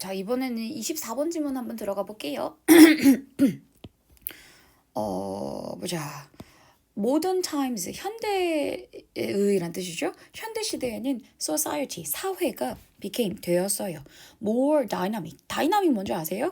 자, 이번에는 24번 질문 한번 들어가 볼게요. 보자. Modern times, 현대의란 뜻이죠. 현대 시대에는 society, 사회가 became, 되었어요. More dynamic. 다이나믹 뭔지 아세요?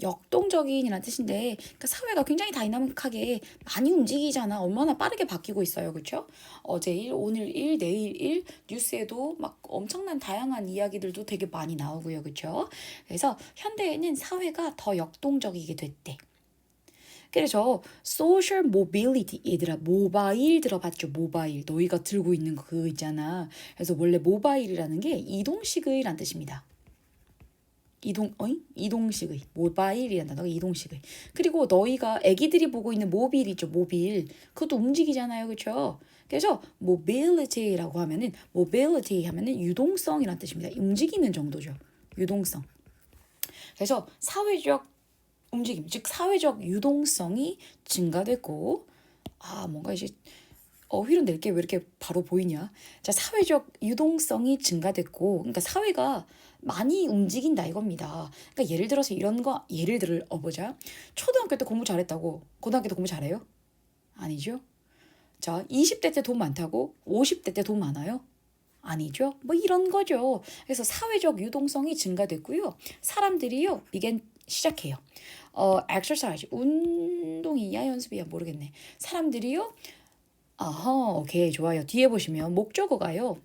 역동적인이란 뜻인데, 그러니까 사회가 굉장히 다이나믹하게 많이 움직이잖아. 얼마나 빠르게 바뀌고 있어요. 그렇죠? 어제 일, 오늘 일, 내일 일, 뉴스에도 막 엄청난 다양한 이야기들도 되게 많이 나오고요. 그렇죠? 그래서 현대에는 사회가 더 역동적이게 됐대. 그래서 social mobility, 얘들아 모바일 들어봤죠? 모바일 너희가 들고 있는 거 그거 있잖아. 그래서 원래 모바일이라는 게 이동식의란 뜻입니다. 이동식의 모바일이란 단어가 이동식의. 그리고 너희가 애기들이 보고 있는 모빌 있죠? 모빌 그것도 움직이잖아요. 그렇죠? 그래서 mobility라고 하면은 mobility 하면은 유동성이란 뜻입니다. 움직이는 정도죠. 유동성. 그래서 사회적 움직임, 즉 사회적 유동성이 증가됐고, 뭔가 이제 어휘로 낼게 왜 이렇게 바로 보이냐? 자, 사회적 유동성이 증가됐고, 그러니까 사회가 많이 움직인다 이겁니다. 그러니까 예를 들어서 이런 거, 예를 들어보자. 초등학교 때 공부 잘했다고 고등학교 때 공부 잘해요? 아니죠? 자, 20대 때 돈 많다고 50대 때 돈 많아요? 아니죠? 뭐 이런 거죠. 그래서 사회적 유동성이 증가됐고요. 사람들이요, 이게 시작해요. exercise, 운동이야 연습이야 모르겠네. 사람들이요, 오케이, 좋아요. 뒤에 보시면 목적어가요.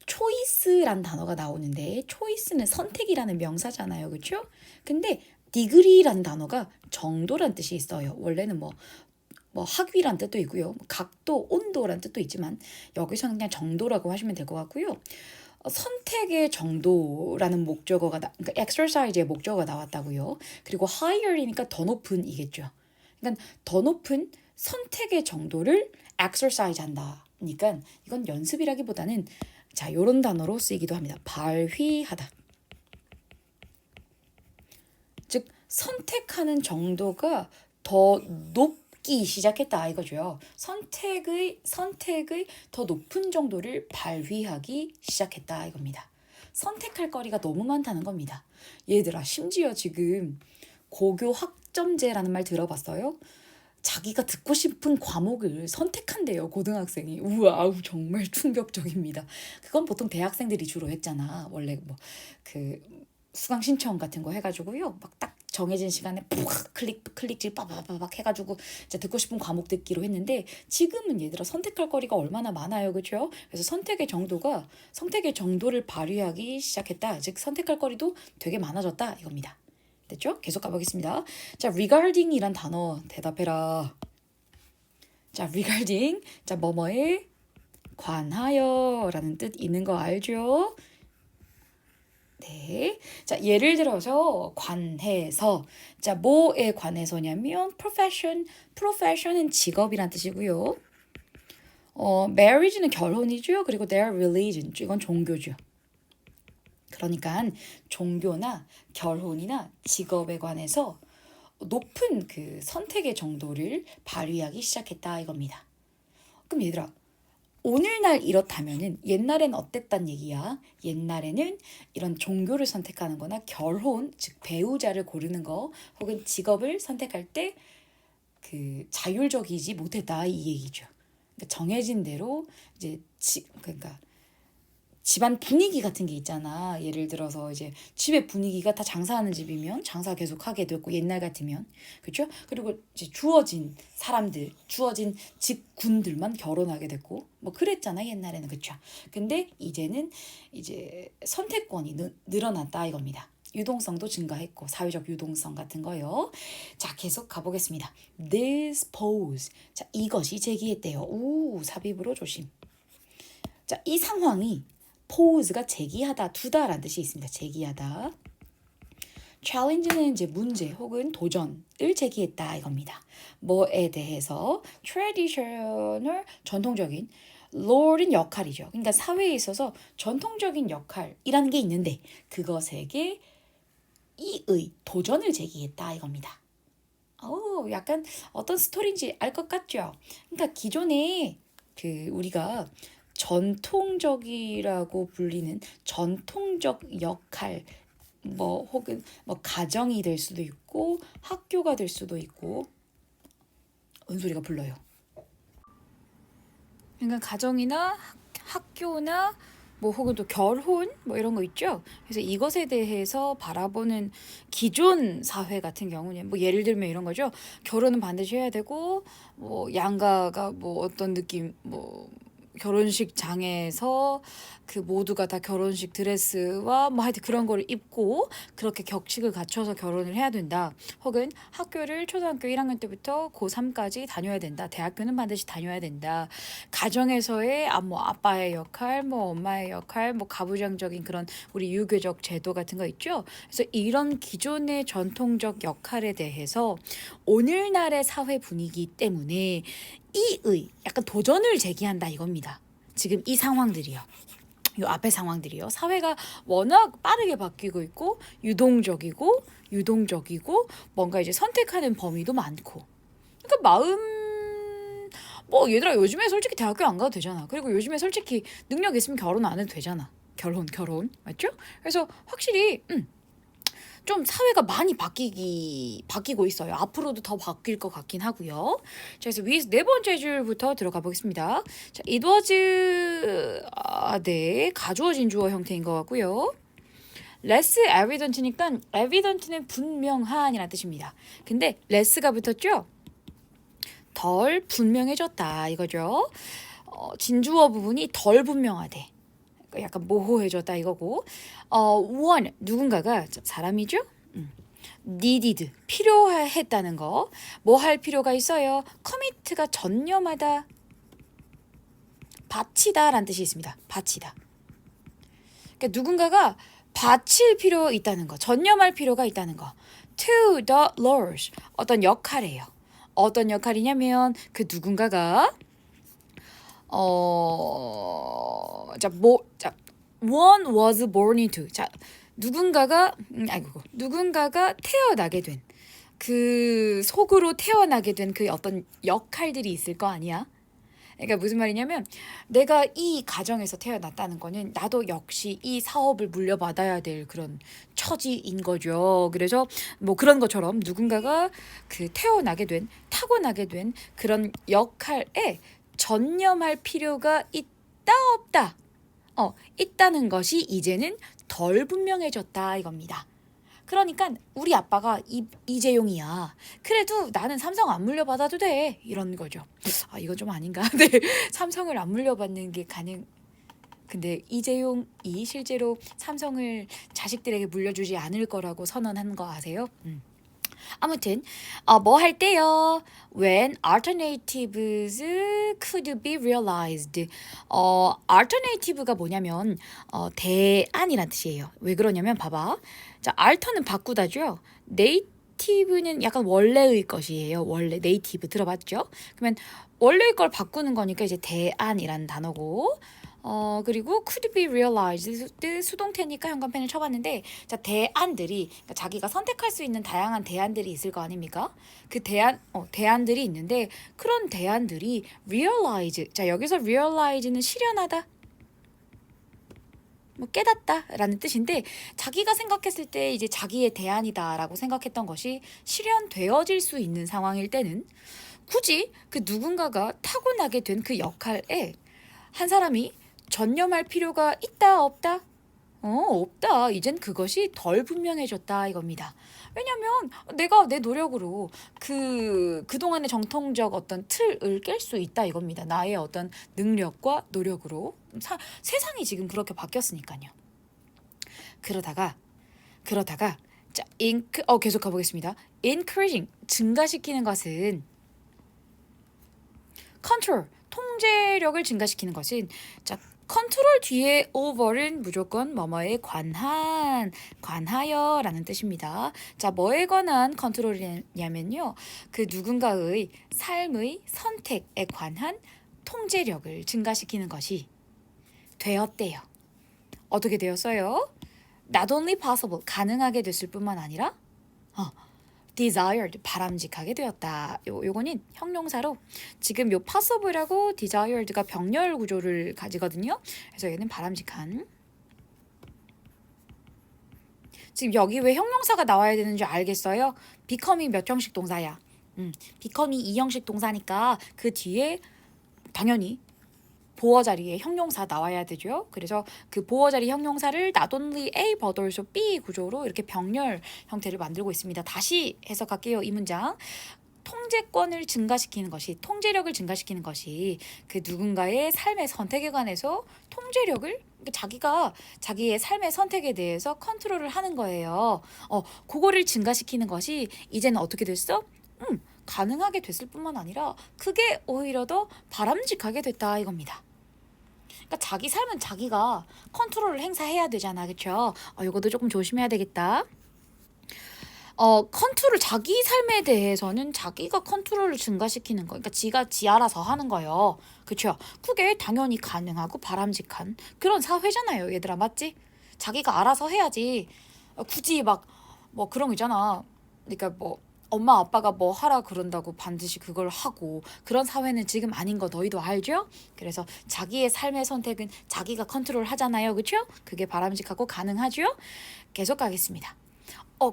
초이스란 단어가 나오는데 초이스는 선택이라는 명사잖아요. 그렇죠? 근데 degree라는 단어가 정도란 뜻이 있어요. 원래는 뭐 학위란 뜻도 있고요. 각도, 온도란 뜻도 있지만 여기서는 그냥 정도라고 하시면 될 것 같고요. 선택의 정도라는 목적어가 그러니까 exercise의 목적어가 나왔다고요. 그리고 higher이니까 더 높은이겠죠. 그러니까 더 높은 선택의 정도를 exercise 한다. 그러니까 이건 연습이라기보다는 자, 요런 단어로 쓰이기도 합니다. 발휘하다. 즉 선택하는 정도가 더 높기 시작했다 이거죠. 선택의 더 높은 정도를 발휘하기 시작했다 이겁니다. 선택할 거리가 너무 많다는 겁니다. 얘들아, 심지어 지금 고교 학점제라는 말 들어봤어요? 자기가 듣고 싶은 과목을 선택한대요, 고등학생이. 우와, 정말 충격적입니다. 그건 보통 대학생들이 주로 했잖아. 원래 뭐 그 수강 신청 같은 거 해가지고요. 막 딱 정해진 시간에 푹 클릭질 빠바바박 해가지고 이제 듣고 싶은 과목 듣기로 했는데 지금은 얘들아 선택할 거리가 얼마나 많아요. 그렇죠? 그래서 선택의 정도를 발휘하기 시작했다. 즉 선택할 거리도 되게 많아졌다 이겁니다. 됐죠? 계속 가보겠습니다. 자, regarding이란 단어 대답해라. 자, regarding. 자, 뭐뭐에 관하여라는 뜻 있는 거 알죠? 네. 자, 예를 들어서 관해서. 자, 뭐에 관해서냐면 profession은 직업이란 뜻이고요. marriage는 결혼이죠. 그리고 their religion. 이건 종교죠. 그러니까 종교나 결혼이나 직업에 관해서 높은 그 선택의 정도를 발휘하기 시작했다 이겁니다. 그럼 얘들아, 오늘날 이렇다면은 옛날엔 어땠단 얘기야? 옛날에는 이런 종교를 선택하는 거나 결혼, 즉 배우자를 고르는 거 혹은 직업을 선택할 때 그 자율적이지 못했다 이 얘기죠. 그러니까 정해진 대로 이제 그러니까 집안 분위기 같은 게 있잖아. 예를 들어서 이제 집의 분위기가 다 장사하는 집이면 장사 계속 하게 됐고 옛날 같으면 그렇죠? 그리고 이제 주어진 직군들만 결혼하게 됐고 뭐 그랬잖아 옛날에는. 그렇죠? 근데 이제는 이제 선택권이 늘어났다 이겁니다. 유동성도 증가했고 사회적 유동성 같은 거요. 자, 계속 가보겠습니다. This pose. 자, 이것이 제기했대요. 삽입으로 조심. 자, 이 상황이 pose가 제기하다, 두다라는 뜻이 있습니다. 제기하다. challenge는 이제 문제 혹은 도전을 제기했다 이겁니다. 뭐에 대해서 traditional, 전통적인, 롤인 역할이죠. 그러니까 사회에 있어서 전통적인 역할이라는 게 있는데 그것에게 이의 도전을 제기했다 이겁니다. 약간 어떤 스토리인지 알 것 같죠? 그러니까 기존에 우리가 전통적이라고 불리는 전통적 역할 뭐 혹은 뭐 가정이 될 수도 있고 학교가 될 수도 있고 은솔이가 불러요. 그러니까 가정이나 학교나 뭐 혹은 또 결혼 뭐 이런 거 있죠. 그래서 이것에 대해서 바라보는 기존 사회 같은 경우는 뭐 예를 들면 이런 거죠. 결혼은 반드시 해야 되고 뭐 양가가 뭐 어떤 느낌 뭐 결혼식 장에서 그 모두가 다 결혼식 드레스와 뭐 하여튼 그런 거를 입고 그렇게 격식을 갖춰서 결혼을 해야 된다. 혹은 학교를 초등학교 1학년 때부터 고3까지 다녀야 된다. 대학교는 반드시 다녀야 된다. 가정에서의 뭐 아빠의 역할, 뭐 엄마의 역할, 뭐 가부장적인 그런 우리 유교적 제도 같은 거 있죠. 그래서 이런 기존의 전통적 역할에 대해서 오늘날의 사회 분위기 때문에 이의 약간 도전을 제기한다 이겁니다. 지금 이 상황들이요. 요 앞에 상황들이요. 사회가 워낙 빠르게 바뀌고 있고 유동적이고 뭔가 이제 선택하는 범위도 많고. 그러니까 마음 뭐 얘들아 요즘에 솔직히 대학교 안 가도 되잖아. 그리고 요즘에 솔직히 능력 있으면 결혼 안 해도 되잖아. 결혼 맞죠? 그래서 확실히 좀 사회가 많이 바뀌고 있어요. 앞으로도 더 바뀔 것 같긴 하고요. 자, 그래서 네 번째 줄부터 들어가 보겠습니다. 자, it was 네, 가주어진 주어 형태인 것 같고요. less evident니까 evident는 분명한이라는 뜻입니다. 근데 less가 붙었죠? 덜 분명해졌다 이거죠. 진주어 부분이 덜 분명하대. 약간 모호해졌다 이거고. one 누군가가 사람이죠? needed 필요했다는 거. 뭐 할 필요가 있어요? commit가 전념하다, 바치다라는 뜻이 있습니다. 바치다. 그러니까 누군가가 바칠 필요 있다는 거, 전념할 필요가 있다는 거. to the laws 어떤 역할이에요. 어떤 역할이냐면 그 누군가가 one was born into. 자, 누군가가 태어나게 된 그 속으로 태어나게 된 그 어떤 역할들이 있을 거 아니야? 그러니까 무슨 말이냐면 내가 이 가정에서 태어났다는 거는 나도 역시 이 사업을 물려받아야 될 그런 처지인 거죠. 그래서 뭐 그런 것처럼 누군가가 그 타고나게 된 그런 역할에 전념할 필요가 있다 없다. 있다는 것이 이제는 덜 분명해졌다 이겁니다. 그러니까 우리 아빠가 이재용이야. 그래도 나는 삼성 안 물려받아도 돼. 이런 거죠. 이건 좀 아닌가? 네. 삼성을 안 물려받는 게 근데 이재용이 실제로 삼성을 자식들에게 물려주지 않을 거라고 선언한 거 아세요? 아무튼 뭐 할 때요? When alternatives could be realized. alternative가 뭐냐면 대안이란 뜻이에요. 왜 그러냐면 봐봐. 자, alter는 바꾸다죠. native는 약간 원래의 것이에요. 원래 native 들어봤죠? 그러면 원래의 걸 바꾸는 거니까 이제 대안이라는 단어고. 그리고 could be realized 수동태니까 현관펜을 쳐봤는데 자 대안들이 그러니까 자기가 선택할 수 있는 다양한 대안들이 있을 거 아닙니까? 그 대안들이 있는데 그런 대안들이 realize 자 여기서 realize는 실현하다 뭐 깨닫다라는 뜻인데 자기가 생각했을 때 이제 자기의 대안이다라고 생각했던 것이 실현되어질 수 있는 상황일 때는 굳이 그 누군가가 타고나게 된 그 역할에 한 사람이 전념할 필요가 있다 없다? 없다. 이젠 그것이 덜 분명해졌다 이겁니다. 왜냐면 내가 내 노력으로 그동안의 정통적 어떤 틀을 깰 수 있다 이겁니다. 나의 어떤 능력과 노력으로. 세상이 지금 그렇게 바뀌었으니까요. 그러다가 자, 계속 가보겠습니다. increasing 증가시키는 것은 control 통제력을 증가시키는 것은 자 컨트롤 뒤에 over는 무조건 뭐뭐에 관하여라는 뜻입니다. 자, 뭐에 관한 컨트롤이냐면요. 그 누군가의 삶의 선택에 관한 통제력을 증가시키는 것이 되었대요. 어떻게 되었어요? Not only possible, 가능하게 됐을 뿐만 아니라 desired 바람직하게 되었다. 요거는 형용사로 지금 요 possible하고 desired가 병렬 구조를 가지거든요. 그래서 얘는 바람직한. 지금 여기 왜 형용사가 나와야 되는 줄 알겠어요? become이 몇 형식 동사야? become이 2형식 동사니까 그 뒤에 당연히 보어 자리에 형용사 나와야 되죠. 그래서 그 보어 자리 형용사를 not only A but also B 구조로 이렇게 병렬 형태를 만들고 있습니다. 다시 해석할게요. 이 문장. 통제권을 증가시키는 것이, 통제력을 증가시키는 것이 그 누군가의 삶의 선택에 관해서 통제력을, 자기가 자기의 삶의 선택에 대해서 컨트롤을 하는 거예요. 그거를 증가시키는 것이 이제는 어떻게 됐어? 가능하게 됐을 뿐만 아니라 그게 오히려 더 바람직하게 됐다 이겁니다. 그러니까 자기 삶은 자기가 컨트롤을 행사해야 되잖아, 그렇죠? 이것도 조금 조심해야 되겠다. 컨트롤, 자기 삶에 대해서는 자기가 컨트롤을 증가시키는 거, 그러니까 지가 지 알아서 하는 거예요. 그쵸? 그게 당연히 가능하고 바람직한 그런 사회잖아요, 얘들아, 맞지? 자기가 알아서 해야지. 굳이 막 뭐 그런 거 있잖아. 그러니까 뭐 엄마 아빠가 뭐 하라 그런다고 반드시 그걸 하고 그런 사회는 지금 아닌 거 너희도 알죠? 그래서 자기의 삶의 선택은 자기가 컨트롤 하잖아요, 그쵸? 그게 바람직하고 가능하죠? 계속 가겠습니다.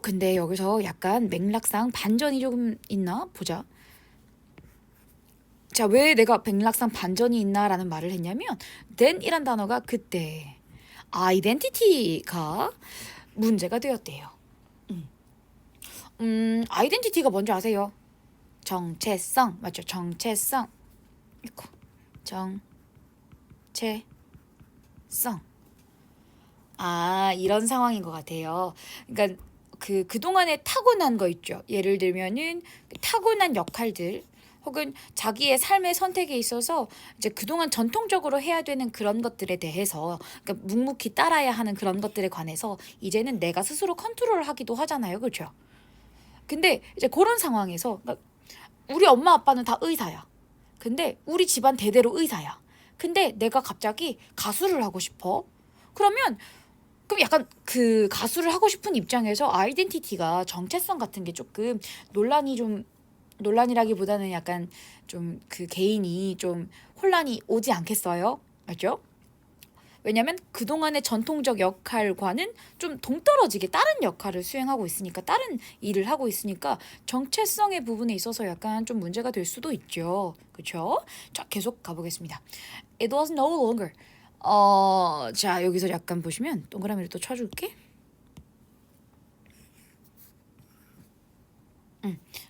근데 여기서 약간 맥락상 반전이 조금 있나? 보자. 자, 왜 내가 맥락상 반전이 있나라는 말을 했냐면 then이란 단어가 그때 아이덴티티가 문제가 되었대요. 아이덴티티가 뭔지 아세요? 정체성, 맞죠? 정체성. 정체성. 이런 상황인 것 같아요. 그러니까 그동안에 타고난 거 있죠. 예를 들면은 타고난 역할들 혹은 자기의 삶의 선택에 있어서 이제 그동안 전통적으로 해야 되는 그런 것들에 대해서, 그러니까 묵묵히 따라야 하는 그런 것들에 관해서 이제는 내가 스스로 컨트롤을 하기도 하잖아요. 그렇죠? 근데 이제 그런 상황에서 그러니까 우리 엄마 아빠는 다 의사야. 근데 우리 집안 대대로 의사야. 근데 내가 갑자기 가수를 하고 싶어. 그러면 그럼 약간 그 가수를 하고 싶은 입장에서 아이덴티티가 정체성 같은 게 조금 논란이라기보다는 약간 좀 그 개인이 좀 혼란이 오지 않겠어요? 맞죠? 왜냐면 그동안의 전통적 역할과는 좀 동떨어지게 다른 역할을 수행하고 있으니까, 다른 일을 하고 있으니까 정체성의 부분에 있어서 약간 좀 문제가 될 수도 있죠. 그렇죠? 자, 계속 가보겠습니다. It was no longer. 자, 여기서 약간 보시면 동그라미를 또 쳐줄게.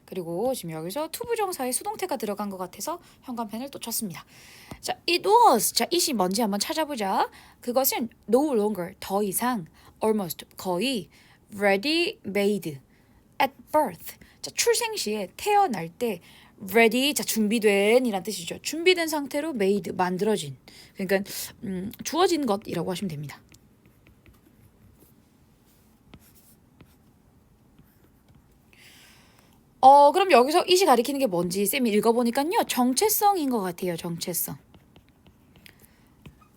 그리고 지금 여기서 투부정사에 수동태가 들어간 것 같아서 현관펜을 또 쳤습니다. 자, it was. 자, it이 뭔지 한번 찾아보자. 그것은 no longer, 더 이상, almost, 거의, ready made, at birth. 자, 출생 시에, 태어날 때, ready, 자, 준비된 이란 뜻이죠. 준비된 상태로 made, 만들어진. 그러니까 주어진 것이라고 하시면 됩니다. 그럼 여기서 it이 가리키는 게 뭔지 쌤이 읽어보니까요. 정체성인 것 같아요. 정체성.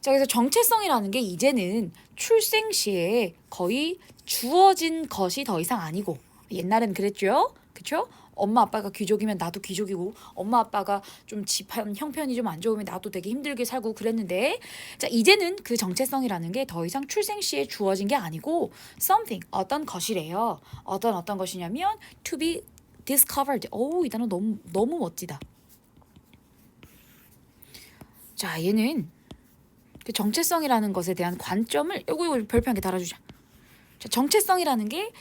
자, 그래서 정체성이라는 게 이제는 출생 시에 거의 주어진 것이 더 이상 아니고, 옛날엔 그랬죠? 그쵸? 엄마 아빠가 귀족이면 나도 귀족이고, 엄마 아빠가 좀 집 형편이 좀 안 좋으면 나도 되게 힘들게 살고 그랬는데, 자, 이제는 그 정체성이라는 게 더 이상 출생 시에 주어진 게 아니고 something, 어떤 것이래요. 어떤 것이냐면 to be discovered. 이 단어 너무 멋지다. 자, 얘는 그 정체성이라는 것에 대한 관점을 이거 별표 한 개 달아주자. 자, 정체성이라는 게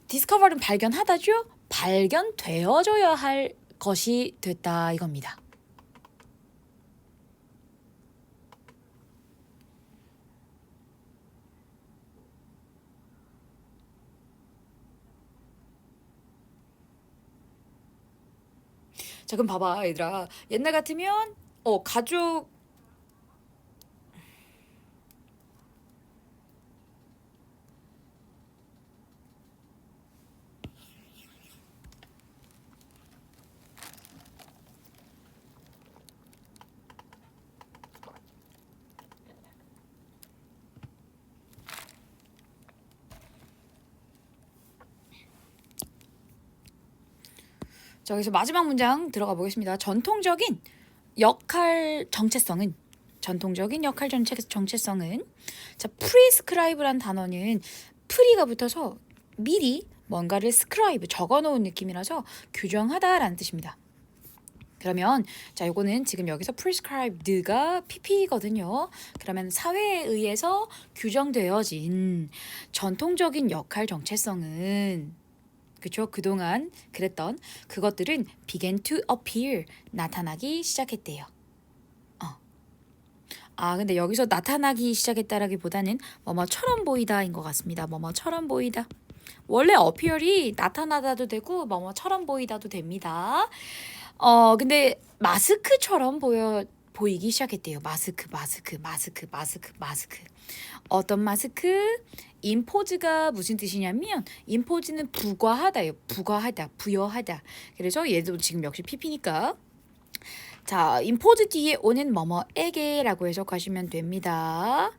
discover는 발견하다죠. 발견되어져야 할 것이 됐다 이겁니다. 자, 그럼 봐봐 얘들아. 옛날 같으면 가족 자, 여기서 마지막 문장 들어가 보겠습니다. 전통적인 역할 정체성은 자, prescribe란 단어는 pre가 붙어서 미리 뭔가를 scribe 적어놓은 느낌이라서 규정하다라는 뜻입니다. 그러면 자, 요거는 지금 여기서 prescribed가 pp거든요. 그러면 사회에 의해서 규정되어진 전통적인 역할 정체성은 그쵸? 그동안 그랬던 그것들은 began to appear 나타나기 시작했대요. 근데 여기서 나타나기 시작했다라기보다는 뭐뭐처럼 보이다인 것 같습니다. 뭐뭐처럼 보이다. 원래 appear이 나타나다도 되고 뭐뭐처럼 보이다도 됩니다. 근데 마스크처럼 보이기 시작했대요. 마스크. 어떤 마스크? 임포즈가 무슨 뜻이냐면 임포즈는 부과하다요. 부여하다. 그래서 얘도 지금 역시 PP니까 자, 임포즈 뒤에 오는 뭐뭐에게라고 해석하시면 됩니다.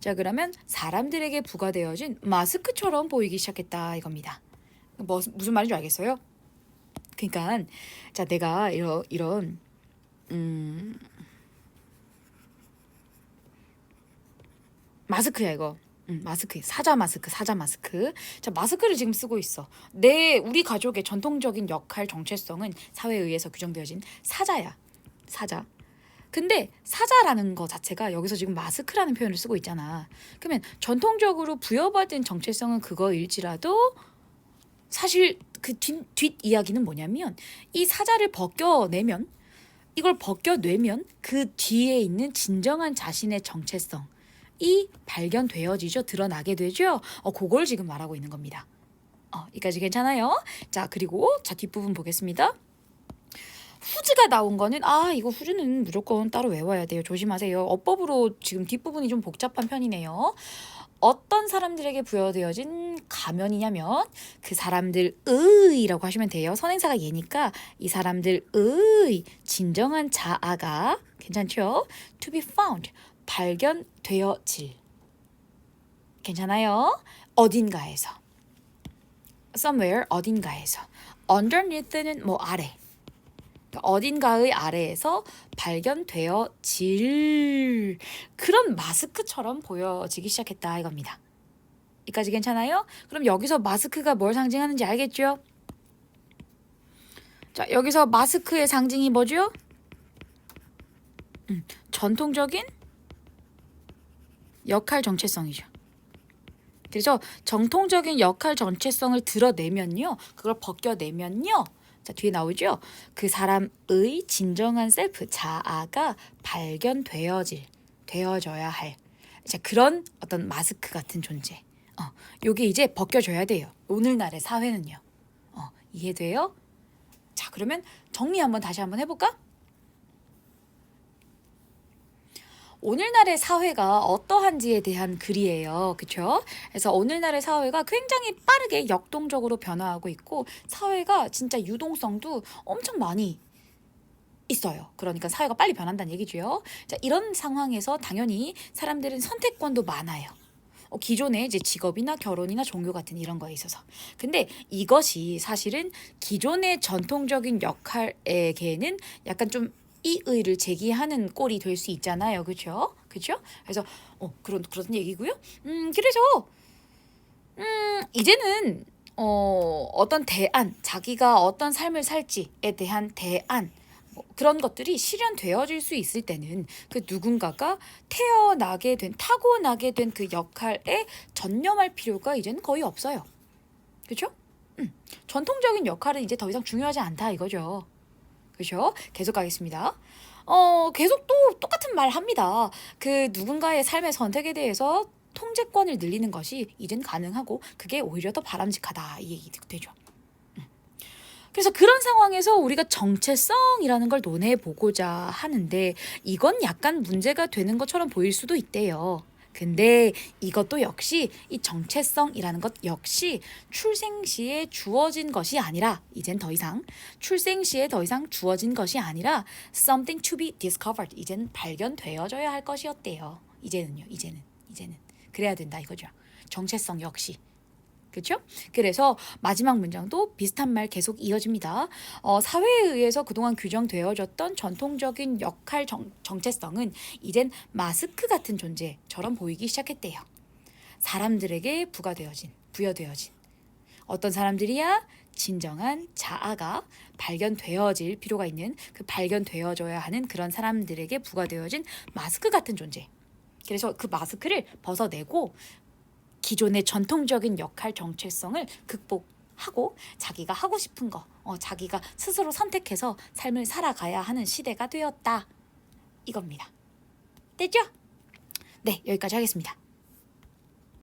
자, 그러면 사람들에게 부과되어진 마스크처럼 보이기 시작했다 이겁니다. 무슨 말인지 알겠어요? 그러니까 자, 내가 이런 마스크야 이거. 마스크, 사자 마스크. 자, 마스크를 지금 쓰고 있어. 우리 가족의 전통적인 역할 정체성은 사회에 의해서 규정되어진 사자야. 사자. 근데 사자라는 거 자체가 여기서 지금 마스크라는 표현을 쓰고 있잖아. 그러면 전통적으로 부여받은 정체성은 그거일지라도 사실 그 뒷 이야기는 뭐냐면 이 사자를 이걸 벗겨내면 그 뒤에 있는 진정한 자신의 정체성이 발견되어지죠. 드러나게 되죠. 그걸 지금 말하고 있는 겁니다. 여기까지 괜찮아요? 자, 그리고 뒷부분 보겠습니다. 후즈가 나온 거는 이거 후즈는 무조건 따로 외워야 돼요. 조심하세요. 어법으로 지금 뒷부분이 좀 복잡한 편이네요. 어떤 사람들에게 부여되어진 가면이냐면 그 사람들의라고 하시면 돼요. 선행사가 얘니까 이 사람들의 진정한 자아가 괜찮죠? To be found 발견되어질 괜찮아요? 어딘가에서 somewhere 어딘가에서 underneath는 아래 어딘가의 아래에서 발견되어질 그런 마스크처럼 보여지기 시작했다 이겁니다. 여기까지 괜찮아요? 그럼 여기서 마스크가 뭘 상징하는지 알겠죠? 자, 여기서 마스크의 상징이 뭐죠? 전통적인 역할 정체성이죠. 그래서 정통적인 역할 정체성을 드러내면요. 그걸 벗겨내면요. 자, 뒤에 나오죠? 그 사람의 진정한 셀프, 자아가 되어져야 할 자, 그런 어떤 마스크 같은 존재. 요게 이제 벗겨져야 돼요. 오늘날의 사회는요. 이해돼요? 자, 그러면 정리 다시 한번 해볼까? 오늘날의 사회가 어떠한지에 대한 글이에요. 그쵸? 그래서 오늘날의 사회가 굉장히 빠르게 역동적으로 변화하고 있고 사회가 진짜 유동성도 엄청 많이 있어요. 그러니까 사회가 빨리 변한다는 얘기죠. 자, 이런 상황에서 당연히 사람들은 선택권도 많아요. 기존의 이제 직업이나 결혼이나 종교 같은 이런 거에 있어서. 근데 이것이 사실은 기존의 전통적인 역할에게는 약간 좀 이의를 제기하는 꼴이 될 수 있잖아요. 그렇죠? 그래서 그런 얘기고요. 그래서 이제는 어떤 대안, 자기가 어떤 삶을 살지에 대한 대안 그런 것들이 실현되어질 수 있을 때는 그 누군가가 타고나게 된 그 역할에 전념할 필요가 이제는 거의 없어요. 그렇죠? 전통적인 역할은 이제 더 이상 중요하지 않다 이거죠. 그렇죠? 계속 가겠습니다. 계속 또 똑같은 말 합니다. 그 누군가의 삶의 선택에 대해서 통제권을 늘리는 것이 이젠 가능하고 그게 오히려 더 바람직하다 이 얘기 되죠. 그래서 그런 상황에서 우리가 정체성이라는 걸 논해보고자 하는데 이건 약간 문제가 되는 것처럼 보일 수도 있대요. 근데 이것도 역시 이 정체성이라는 것 역시 출생시에 주어진 것이 아니라 이젠 더 이상 출생시에 더 이상 주어진 것이 아니라 something to be discovered 이젠 발견되어져야 할 것이었대요. 이제는 그래야 된다 이거죠. 정체성 역시 그렇죠? 그래서 마지막 문장도 비슷한 말 계속 이어집니다. 사회에 의해서 그동안 규정되어졌던 전통적인 역할 정체성은 이젠 마스크 같은 존재처럼 보이기 시작했대요. 사람들에게 부여되어진 어떤 사람들이야? 진정한 자아가 발견되어질 필요가 있는 그 발견되어져야 하는 그런 사람들에게 부과되어진 마스크 같은 존재. 그래서 그 마스크를 벗어내고 기존의 전통적인 역할 정체성을 극복하고 자기가 하고 싶은 거, 자기가 스스로 선택해서 삶을 살아가야 하는 시대가 되었다. 이겁니다. 됐죠? 네, 여기까지 하겠습니다.